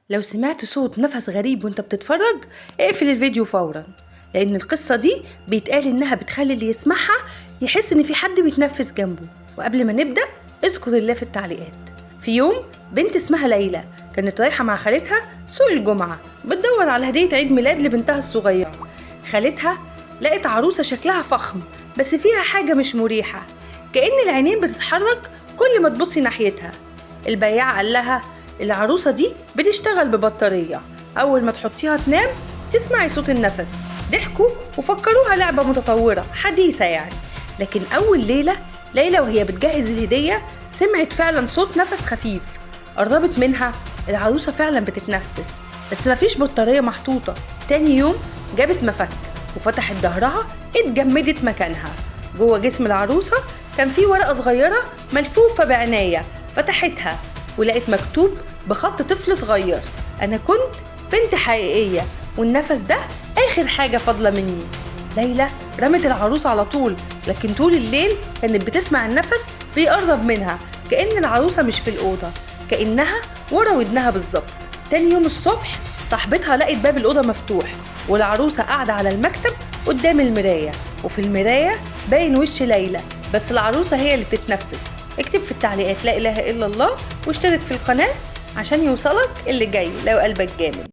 لو سمعت صوت نفس غريب وانت بتتفرج اقفل الفيديو فورا، لان القصة دي بيتقال انها بتخلي اللي يسمعها يحس ان في حد بيتنفس جنبه. وقبل ما نبدأ اذكر الله في التعليقات. في يوم بنت اسمها ليلى كانت رايحة مع خالتها سوق الجمعة بتدور على هدية عيد ميلاد لبنتها الصغيرة. خالتها لقت عروسة شكلها فخم بس فيها حاجة مش مريحة، كأن العينين بتتحرك كل ما تبصي ناحيتها. البياع قال لها العروسة دي بتشتغل ببطارية، أول ما تحطيها تنام تسمعي صوت النفس. ضحكوا وفكروها لعبة متطورة حديثة يعني. لكن أول ليلة ليلى وهي بتجهز الهدية سمعت فعلا صوت نفس خفيف. قربت منها، العروسة فعلا بتتنفس بس مفيش بطارية محطوطة. تاني يوم جابت مفك وفتحت ظهرها، اتجمدت مكانها. جوه جسم العروسة كان في ورقة صغيرة ملفوفة بعناية. فتحتها ولقيت مكتوب بخط طفل صغير: أنا كنت بنت حقيقية والنفس ده آخر حاجة فاضلة مني. ليلى رمت العروسة على طول، لكن طول الليل كانت بتسمع النفس بيقرب منها، كأن العروسة مش في الأوضة، كأنها ورا ودنها بالظبط. تاني يوم الصبح صاحبتها لقت باب الأوضة مفتوح والعروسة قاعدة على المكتب قدام المراية، وفي المراية باين وش ليلى بس العروسة هي اللي بتتنفس. اكتب في التعليقات لا إله إلا الله واشترك في القناة عشان يوصلك اللي جاي لو قلبك جامد.